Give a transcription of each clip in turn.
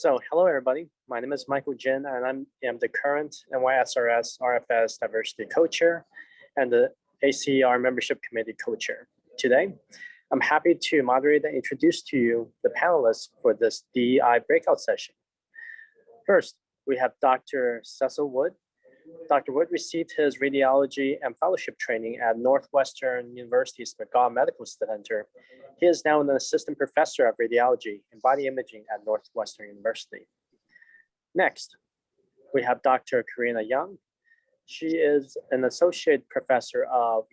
Hello everybody. My name is Michael Jin, and I'm the current NYSRS RFS Diversity Co-Chair and the ACR Membership Committee Co-Chair. Today, I'm happy to moderate and introduce to you the panelists for this DEI breakout session. First, we have Dr. Cecil Wood. Dr. Wood received his radiology and fellowship training at Northwestern University's McGaw Medical Center. He is now an assistant professor of radiology and body imaging at Northwestern University. Next, we have Dr. Karina Young. She is an associate professor of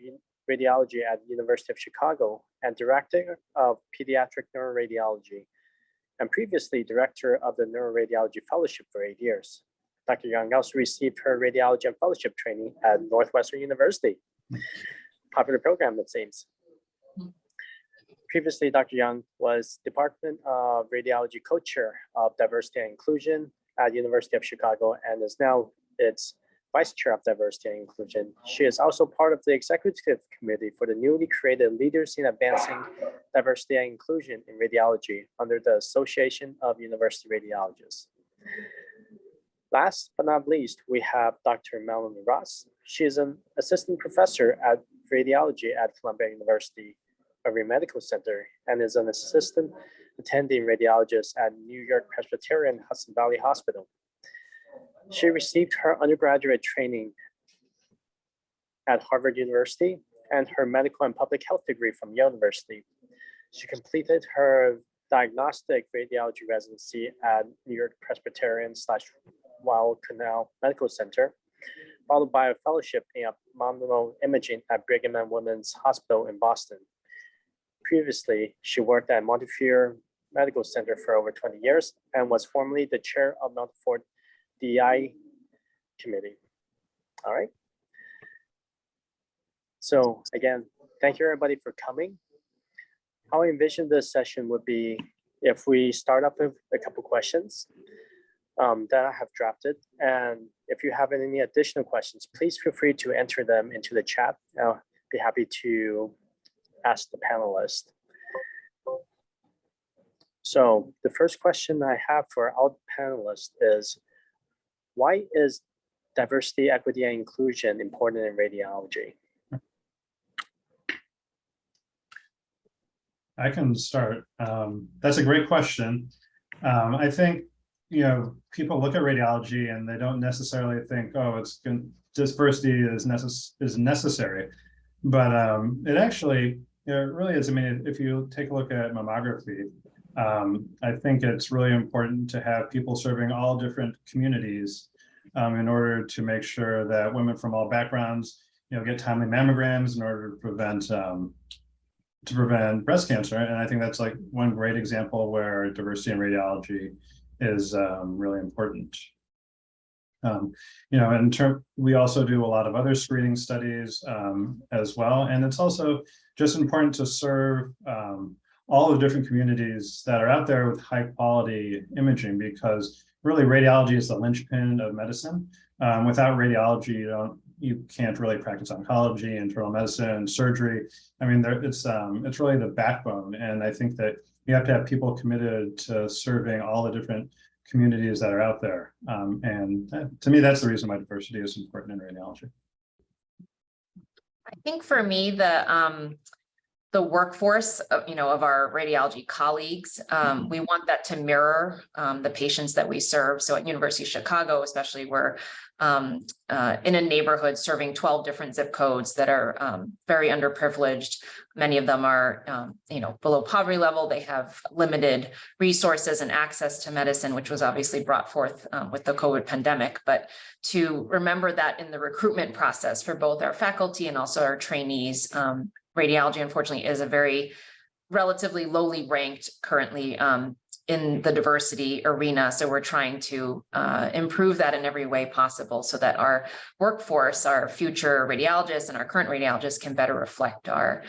radiology at the University of Chicago and director of pediatric neuroradiology, and previously director of the neuroradiology fellowship for 8 years. Dr. Young also received her radiology and fellowship training at Northwestern University. Popular program, it seems. Previously, Dr. Young was Department of Radiology Co-Chair of Diversity and Inclusion at University of Chicago and is now its Vice Chair of Diversity and Inclusion. She is also part of the Executive Committee for the newly created Leaders in Advancing Diversity and Inclusion in Radiology under the Association of University Radiologists. Last but not least, we have Dr. Melanie Ross. She is an assistant professor at radiology at Columbia University Irving Medical Center and is an assistant attending radiologist at New York Presbyterian Hudson Valley Hospital. She received her undergraduate training at Harvard University and her medical and public health degree from Yale University. She completed her diagnostic radiology residency at New York Presbyterian/Weill Cornell Medical Center, followed by a fellowship in abdominal imaging at Brigham and Women's Hospital in Boston. Previously, she worked at Montefiore Medical Center for over 20 years and was formerly the chair of Montefiore DEI Committee. All right. So again, thank you everybody for coming. How I envision this session would be if we start up with a couple questions that I have drafted. And if you have any additional questions, please feel free to enter them into the chat. I'll be happy to ask the panelists. So the first question I have for our panelists is, why is diversity, equity, and inclusion important in radiology? I can start. That's a great question. I think, people look at radiology and they don't necessarily think, oh, diversity is necessary, but it actually, it really is. I mean, if you take a look at mammography, I think it's really important to have people serving all different communities in order to make sure that women from all backgrounds, get timely mammograms in order to prevent breast cancer. And I think that's like one great example where diversity in radiology is really important. We also do a lot of other screening studies as well. And it's also just important to serve all the different communities that are out there with high quality imaging, because really radiology is the linchpin of medicine. Without radiology, you can't really practice oncology, internal medicine, surgery. I mean, it's really the backbone. And I think that you have to have people committed to serving all the different communities that are out there. To me, that's the reason why diversity is important in radiology. I think for me, the workforce of our radiology colleagues, we want that to mirror the patients that we serve. So at University of Chicago, especially, we're in a neighborhood serving 12 different zip codes that are very underprivileged. Many of them are below poverty level. They have limited resources and access to medicine, which was obviously brought forth with the COVID pandemic. But to remember that in the recruitment process for both our faculty and also our trainees, radiology, unfortunately, is a very relatively lowly ranked currently in the diversity arena. So we're trying to improve that in every way possible so that our workforce, our future radiologists and our current radiologists can better reflect our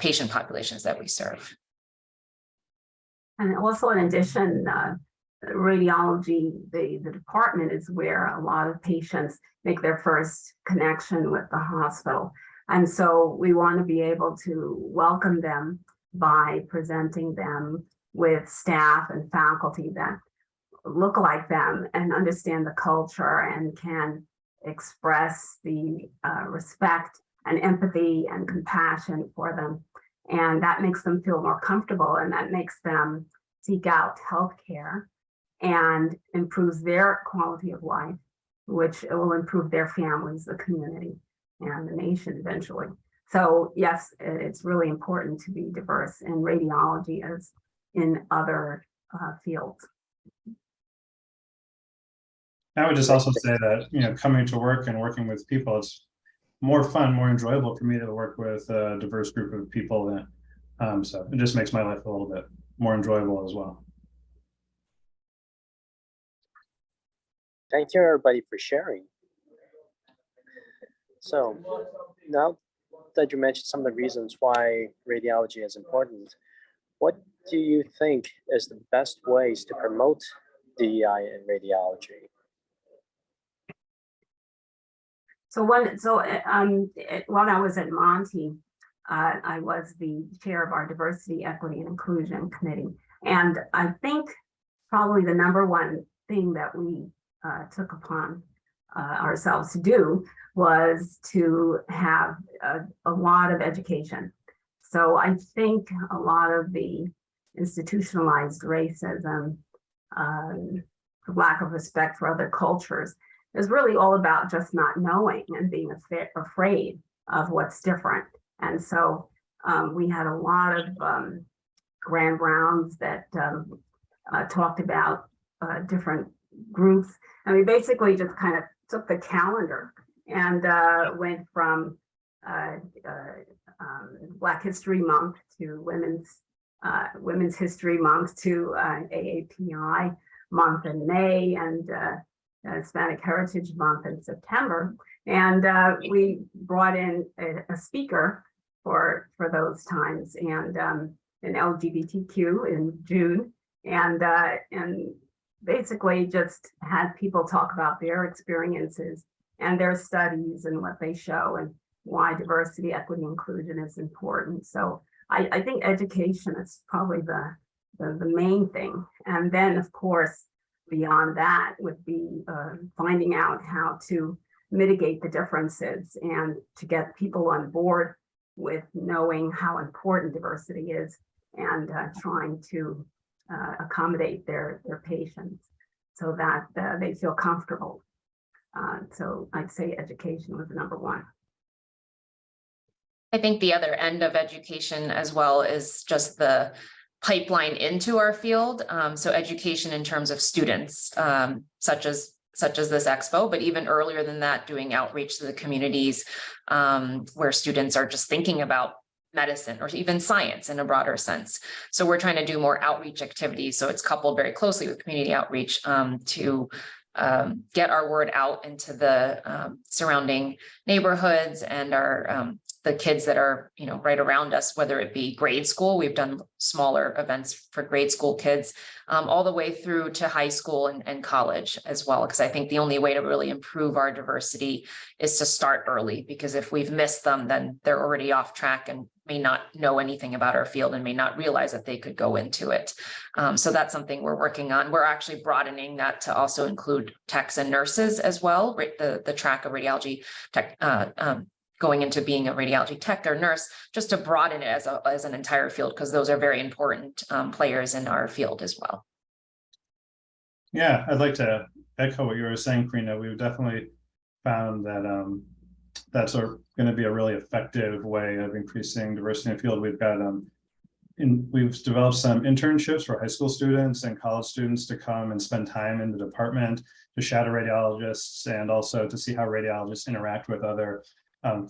patient populations that we serve. And also, in addition, radiology, the department is where a lot of patients make their first connection with the hospital. And so we want to be able to welcome them by presenting them with staff and faculty that look like them and understand the culture and can express the respect and empathy and compassion for them. And that makes them feel more comfortable, and that makes them seek out healthcare and improves their quality of life, which will improve their families, the community, and the nation eventually. So yes, it's really important to be diverse in radiology as in other fields. I would just also say that, you know, coming to work and working with people, it's more fun, more enjoyable for me to work with a diverse group of people. So it just makes my life a little bit more enjoyable as well. Thank you, everybody, for sharing. So now that you mentioned some of the reasons why radiology is important, what do you think is the best ways to promote DEI in radiology? So while I was at Monty, I was the chair of our Diversity, Equity, and Inclusion Committee. And I think probably the number one thing that we took upon ourselves to do was to have a lot of education. So I think a lot of the institutionalized racism, lack of respect for other cultures, is really all about just not knowing and being afraid of what's different. And so we had a lot of grand rounds that talked about different groups. And we basically just kind of took the calendar and went from Black History Month to Women's History Month to AAPI Month in May, and Hispanic Heritage Month in September. And we brought in a speaker for those times, and an LGBTQ in June, and basically just had people talk about their experiences and their studies and what they show and why diversity, equity, inclusion is important. So I think education is probably the main thing. And then, of course, beyond that would be finding out how to mitigate the differences and to get people on board with knowing how important diversity is and trying to accommodate their patients so that they feel comfortable. So I'd say education was number one. I think the other end of education as well is just the pipeline into our field. So education in terms of students, such as this expo, but even earlier than that, doing outreach to the communities where students are just thinking about medicine or even science in a broader sense. So we're trying to do more outreach activities. So it's coupled very closely with community outreach to get our word out into the surrounding neighborhoods and our the kids that are, you know, right around us, whether it be grade school. We've done smaller events for grade school kids, all the way through to high school and college as well. Because I think the only way to really improve our diversity is to start early, because if we've missed them, then they're already off track and may not know anything about our field and may not realize that they could go into it. So that's something we're working on. We're actually broadening that to also include techs and nurses as well, the track of radiology tech, going into being a radiology tech or nurse, just to broaden it as an entire field, because those are very important players in our field as well. Yeah, I'd like to echo what you were saying, Karina. We've definitely found that that's going to be a really effective way of increasing diversity in the field. We've got we've developed some internships for high school students and college students to come and spend time in the department to shadow radiologists and also to see how radiologists interact with other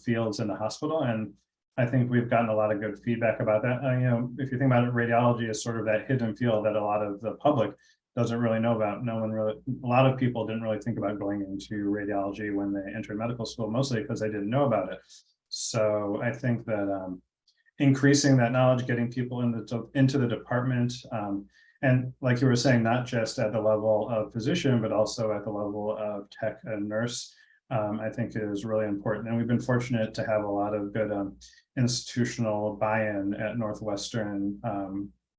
fields in the hospital. And I think we've gotten a lot of good feedback about that. You know, if you think about it, radiology is sort of that hidden field that a lot of the public doesn't really know about. A lot of people didn't really think about going into radiology when they entered medical school, mostly because they didn't know about it. So I think that increasing that knowledge, getting people into the department, and like you were saying, not just at the level of physician, but also at the level of tech and nurse, I think is really important. And we've been fortunate to have a lot of good institutional buy-in at Northwestern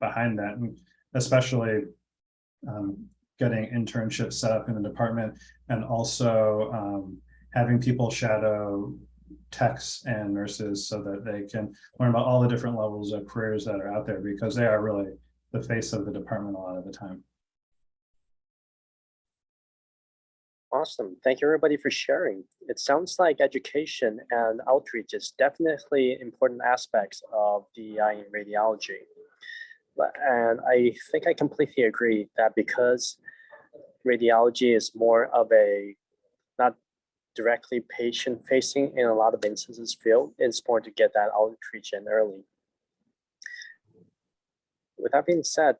behind that, and especially getting internships set up in the department, and also having people shadow techs and nurses so that they can learn about all the different levels of careers that are out there, because they are really the face of the department a lot of the time. Awesome. Thank you, everybody, for sharing. It sounds like education and outreach is definitely important aspects of DEI in radiology. And I think I completely agree that because radiology is more of a not directly patient-facing in a lot of instances field, it's important to get that outreach in early. With that being said,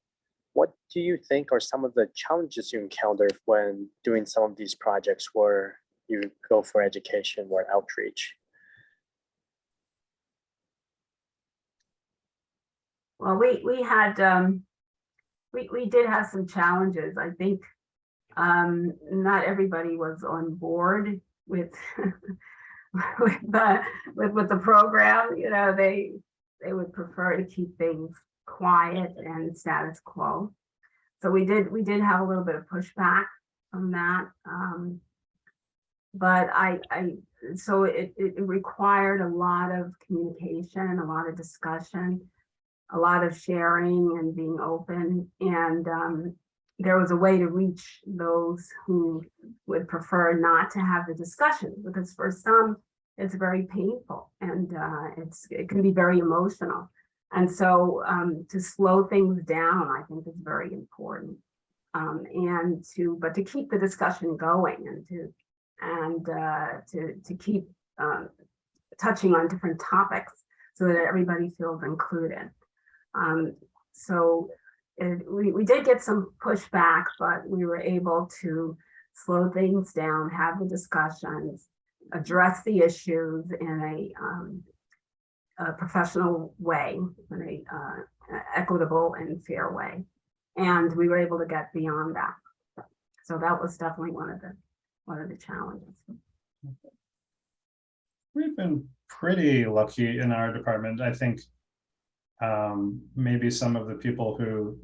what do you think are some of the challenges you encounter when doing some of these projects where you go for education or outreach? Well, we had we did have some challenges. I think not everybody was on board with with the program. You know, they would prefer to keep things quiet and status quo. So we did have a little bit of pushback from that. But so it required a lot of communication, a lot of discussion, a lot of sharing and being open. And there was a way to reach those who would prefer not to have the discussion, because for some it's very painful and it can be very emotional. And so to slow things down, I think is very important. But to keep the discussion going and to keep touching on different topics so that everybody feels included. We did get some pushback, but we were able to slow things down, have the discussions, address the issues in a professional way, in a equitable and fair way. And we were able to get beyond that. So that was definitely one of the challenges. We've been pretty lucky in our department. I think maybe some of the people who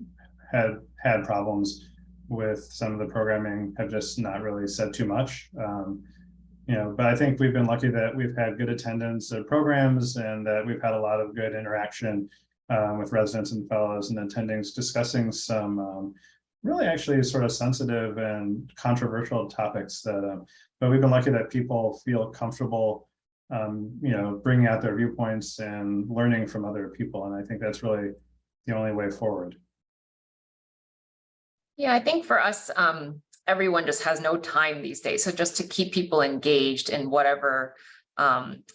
had problems with some of the programming have just not really said too much. But I think we've been lucky that we've had good attendance at programs and that we've had a lot of good interaction with residents and fellows and attendings discussing some really actually sort of sensitive and controversial topics but we've been lucky that people feel comfortable bringing out their viewpoints and learning from other people. And I think that's really the only way forward. Yeah, I think for us, everyone just has no time these days. So just to keep people engaged in whatever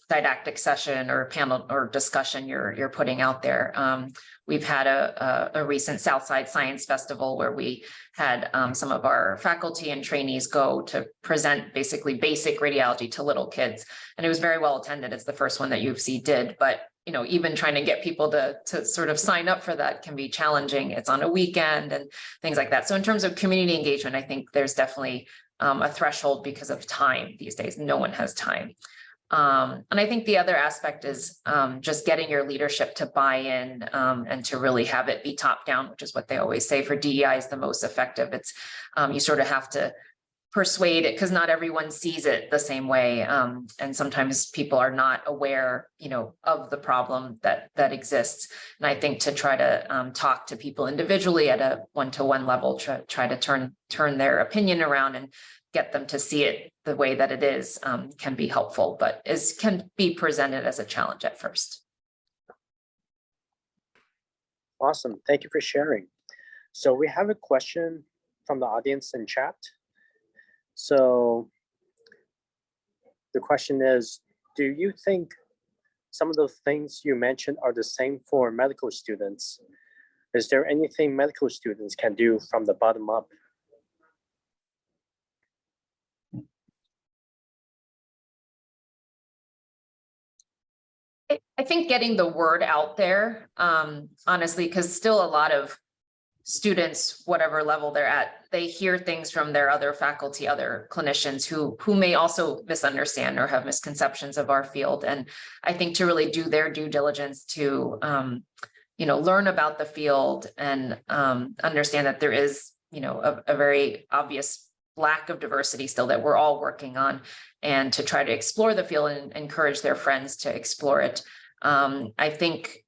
didactic session or panel or discussion you're putting out there. We've had a recent Southside Science Festival where we had some of our faculty and trainees go to present basically basic radiology to little kids. And it was very well attended. It's the first one that UFC did, but even trying to get people to sort of sign up for that can be challenging. It's on a weekend and things like that. So in terms of community engagement, I think there's definitely a threshold because of time these days. No one has time. And I think the other aspect is just getting your leadership to buy in and to really have it be top down, which is what they always say for DEI is the most effective. It's you sort of have to persuade it because not everyone sees it the same way. And sometimes people are not aware, of the problem that exists. And I think to try to talk to people individually at a one-to-one level, try to turn their opinion around and get them to see it the way that it is can be helpful, but can be presented as a challenge at first. Awesome. Thank you for sharing. So we have a question from the audience in chat. So the question is, do you think some of the things you mentioned are the same for medical students? Is there anything medical students can do from the bottom up? I think getting the word out there, honestly, because still a lot of students, whatever level they're at, they hear things from their other faculty, other clinicians who may also misunderstand or have misconceptions of our field. And I think to really do their due diligence to, learn about the field and understand that there is, a very obvious lack of diversity still that we're all working on, and to try to explore the field and encourage their friends to explore it. I think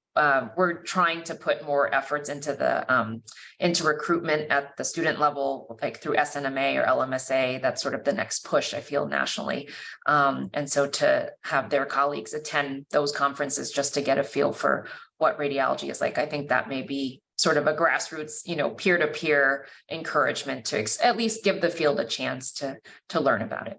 we're trying to put more efforts into into recruitment at the student level, like through SNMA or LMSA. That's sort of the next push, I feel, nationally. And so to have their colleagues attend those conferences just to get a feel for what radiology is like, I think that may be sort of a grassroots, peer-to-peer encouragement to at least give the field a chance to learn about it.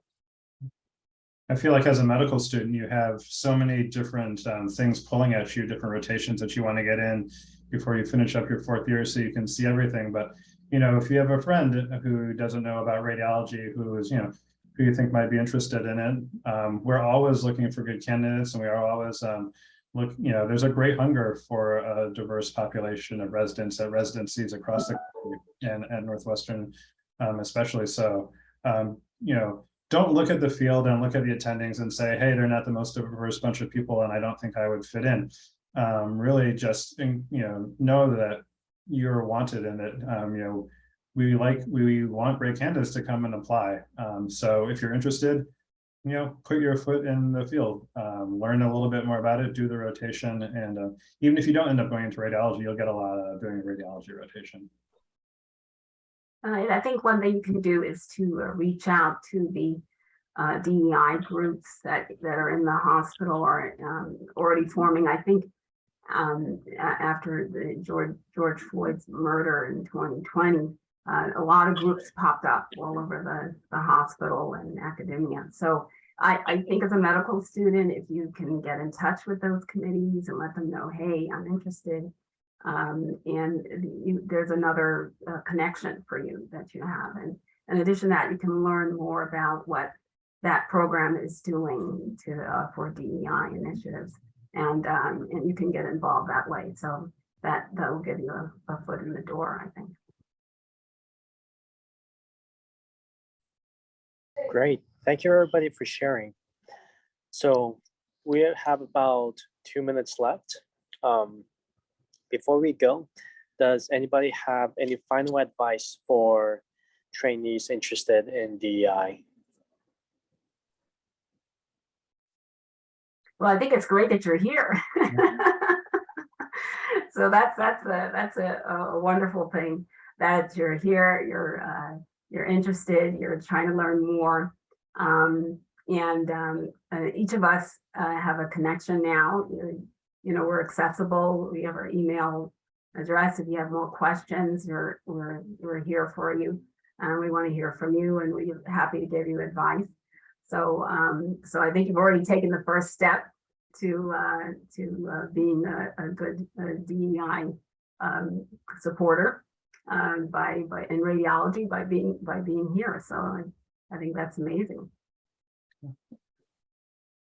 I feel like as a medical student, you have so many different things pulling at you, different rotations that you want to get in before you finish up your 4th year, so you can see everything. But, if you have a friend who doesn't know about radiology, who is, who you think might be interested in it, we're always looking for good candidates, and we are always there's a great hunger for a diverse population of residents at residencies across the country, and at Northwestern especially. So, don't look at the field and look at the attendings and say, hey, they're not the most diverse bunch of people, and I don't think I would fit in. Really just, know that you're wanted, and that, we want great candidates to come and apply. So if you're interested, put your foot in the field, learn a little bit more about it, do the rotation. And even if you don't end up going into radiology, you'll get a lot of doing a radiology rotation. I think one thing you can do is to reach out to the DEI groups that are in the hospital or already forming. I think after the George Floyd's murder in 2020, a lot of groups popped up all over the hospital and academia. So I think as a medical student, if you can get in touch with those committees and let them know, hey, I'm interested, there's another connection for you that you have. And in addition to that, you can learn more about what that program is doing for DEI initiatives, and you can get involved that way. So that will give you a foot in the door, I think. Great. Thank you, everybody, for sharing. So we have about 2 minutes left. Before we go, does anybody have any final advice for trainees interested in DEI? Well, I think it's great that you're here. So that's a wonderful thing that you're here. You're interested. You're trying to learn more, and each of us have a connection now. We're accessible. We have our email address. If you have more questions, we're here for you, and we want to hear from you, and we're happy to give you advice. So I think you've already taken the first step to being a good DEI supporter in radiology by being here. So I think that's amazing.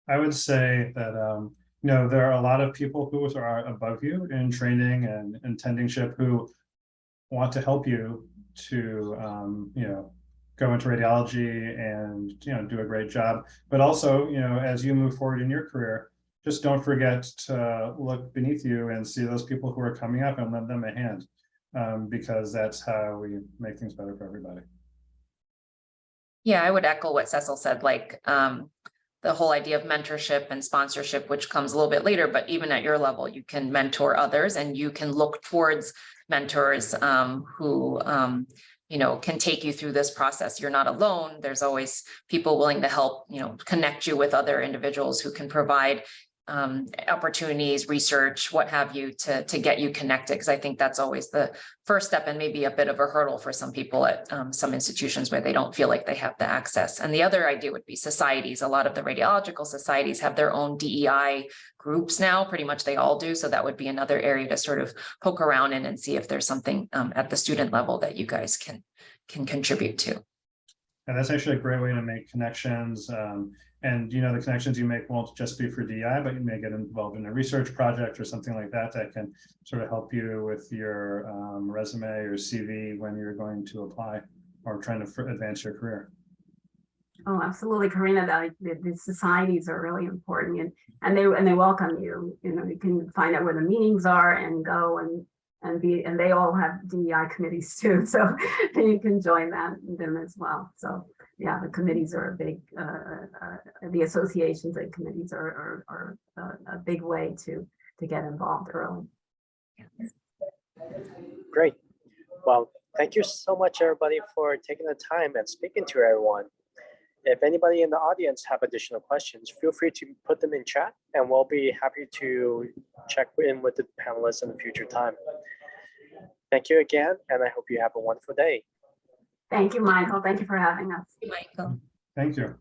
I would say that there are a lot of people who are above you in training and attendingship who want to help you to go into radiology and do a great job. But also, as you move forward in your career, just don't forget to look beneath you and see those people who are coming up and lend them a hand, because that's how we make things better for everybody. Yeah, I would echo what Cecil said, like the whole idea of mentorship and sponsorship, which comes a little bit later, but even at your level, you can mentor others, and you can look towards mentors who can take you through this process. You're not alone. There's always people willing to help, connect you with other individuals who can provide opportunities, research, what have you, to get you connected. Because I think that's always the first step, and maybe a bit of a hurdle for some people at some institutions where they don't feel like they have the access. And the other idea would be societies. A lot of the radiological societies have their own DEI groups now, pretty much they all do. So that would be another area to sort of poke around in and see if there's something at the student level that you guys can contribute to. And that's actually a great way to make connections. And the connections you make won't just be for DI, but you may get involved in a research project or something like that can sort of help you with your resume or CV when you're going to apply or trying to advance your career. Oh, absolutely, Karina. The societies are really important, and they welcome you. You can find out where the meetings are and go and they all have DEI committees too, so you can join them as well. So yeah, the committees are a big, the associations and committees are a big way to get involved early. Great. Well, thank you so much, everybody, for taking the time and speaking to everyone. If anybody in the audience have additional questions, feel free to put them in chat, and we'll be happy to check in with the panelists in a future time. Thank you again, and I hope you have a wonderful day. Thank you, Michael. Thank you for having us. Michael. Thank you.